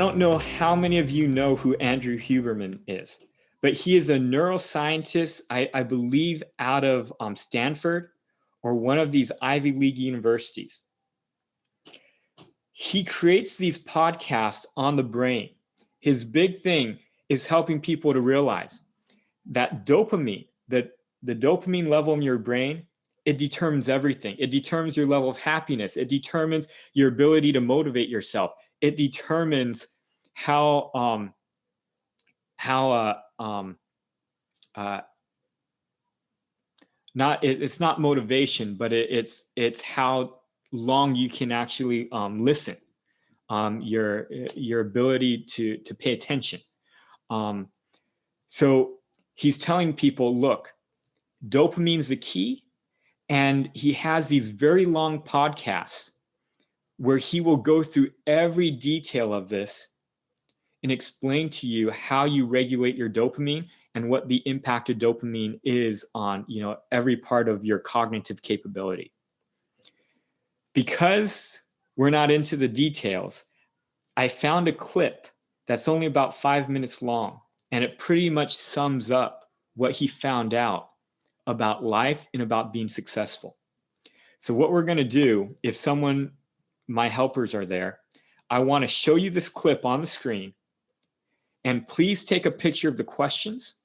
I don't know how many of you know who Andrew Huberman is, but he is a neuroscientist, I believe, out of Stanford or one of these Ivy League universities. He creates these podcasts on the brain. His big thing is helping people to realize that dopamine, that the dopamine level in your brain, it determines everything. It determines your level of happiness. It determines your ability to motivate yourself. It determines how it's not motivation, but it's how long you can actually listen, your ability to pay attention. So he's telling people, look, dopamine's the key, and he has these very long podcasts where he will go through every detail of this and explain to you how you regulate your dopamine and what the impact of dopamine is on, every part of your cognitive capability. Because we're not into the details, I found a clip that's only about 5 minutes long, and it pretty much sums up what he found out about life and about being successful. So what we're going to do, if my helpers are there, I want to show you this clip on the screen, and please take a picture of the questions.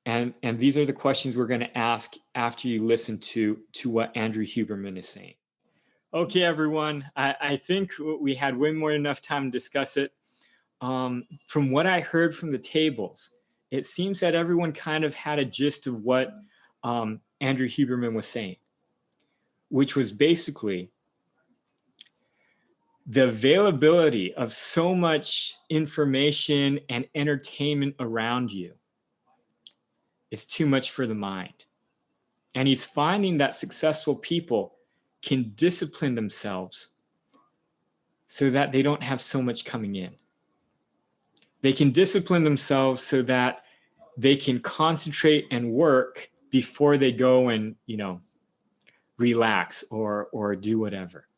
And these are the questions we're going to ask after you listen to what Andrew Huberman is saying. Okay, everyone, I think we had way more than enough time to discuss it. From what I heard from the tables, it seems that everyone kind of had a gist of what Andrew Huberman was saying, which was basically the availability of so much information and entertainment around you is too much for the mind. And he's finding that successful people can discipline themselves so that they don't have so much coming in. They can discipline themselves so that they can concentrate and work before they go and, relax or do whatever.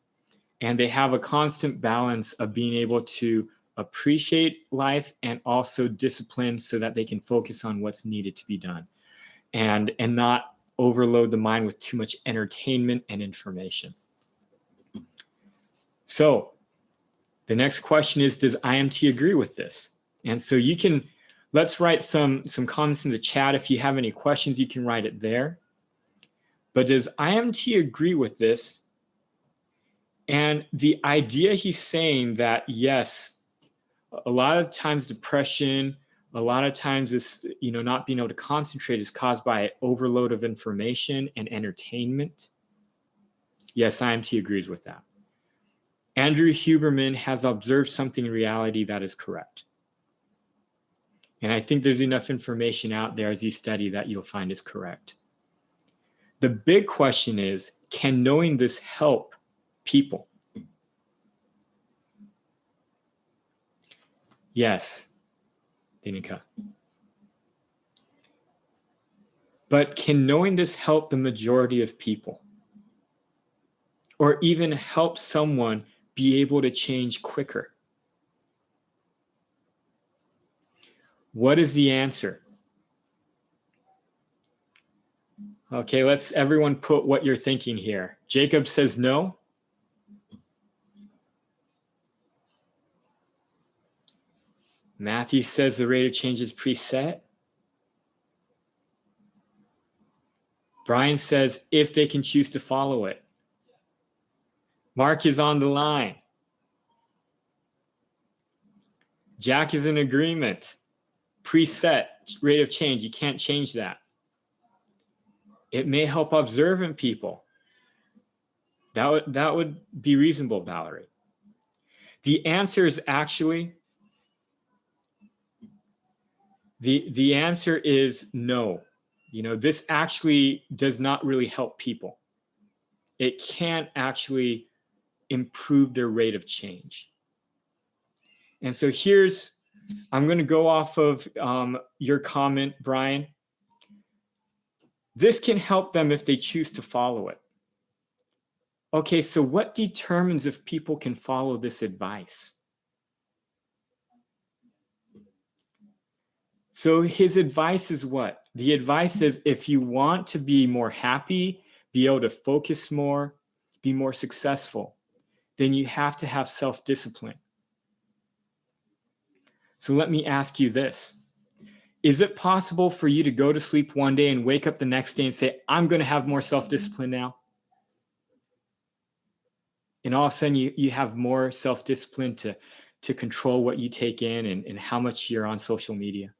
And they have a constant balance of being able to appreciate life and also discipline so that they can focus on what's needed to be done and not overload the mind with too much entertainment and information. So the next question is, does IMT agree with this? And so let's write some comments in the chat. If you have any questions, you can write it there. But does IMT agree with this? And the idea he's saying that, yes, a lot of times depression, a lot of times this, not being able to concentrate is caused by overload of information and entertainment. Yes, IMT agrees with that. Andrew Huberman has observed something in reality that is correct. And I think there's enough information out there as you study that you'll find is correct. The big question is, can knowing this help people? Yes, Dinika. But can knowing this help the majority of people? Or even help someone be able to change quicker? What is the answer? Okay, let's everyone put what you're thinking here. Jacob says no. Matthew says the rate of change is preset. Brian says if they can choose to follow it. Mark is on the line. Jack is in agreement. Preset rate of change. You can't change that. It may help observant people. That would be reasonable, Valerie. The answer is actually, the answer is no. This actually does not really help people. It can't actually improve their rate of change. And so I'm going to go off of your comment, Brian. This can help them if they choose to follow it. Okay, so what determines if people can follow this advice? So his advice is what? The advice is if you want to be more happy, be able to focus more, be more successful, then you have to have self-discipline. So let me ask you this. Is it possible for you to go to sleep one day and wake up the next day and say, I'm going to have more self-discipline now? And all of a sudden you have more self-discipline to control what you take in and how much you're on social media.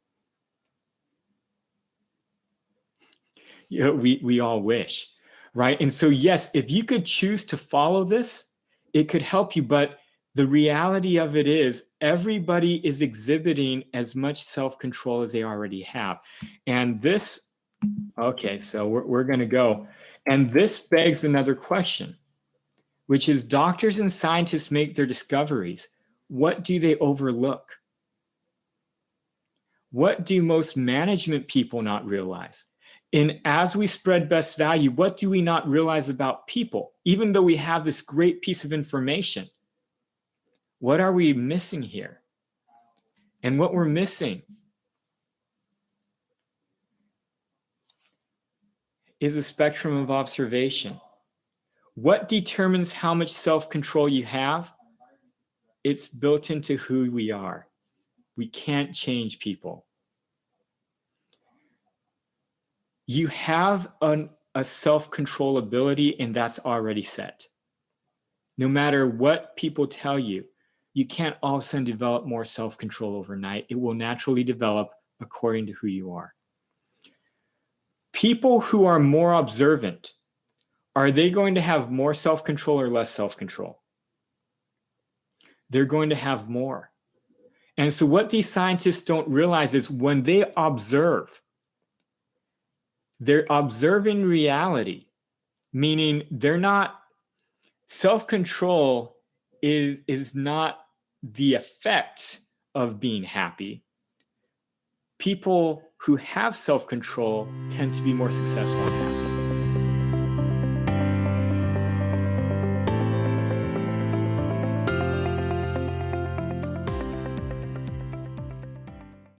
You know, we all wish, right? And so, yes, if you could choose to follow this, it could help you. But the reality of it is everybody is exhibiting as much self-control as they already have. And this, okay, so we're going to go. And this begs another question, which is doctors and scientists make their discoveries. What do they overlook? What do most management people not realize? And as we spread best value, what do we not realize about people? Even though we have this great piece of information, what are we missing here? And what we're missing is a spectrum of observation. What determines how much self-control you have? It's built into who we are. We can't change people. You have a self-control ability, and that's already set. No matter what people tell you, you can't all of a sudden develop more self-control overnight. It will naturally develop according to who you are. People who are more observant, are they going to have more self-control or less self-control? They're going to have more. And so what these scientists don't realize is when they observe, they're observing reality, meaning they're not, self-control is not the effect of being happy. People who have self-control tend to be more successful and happy.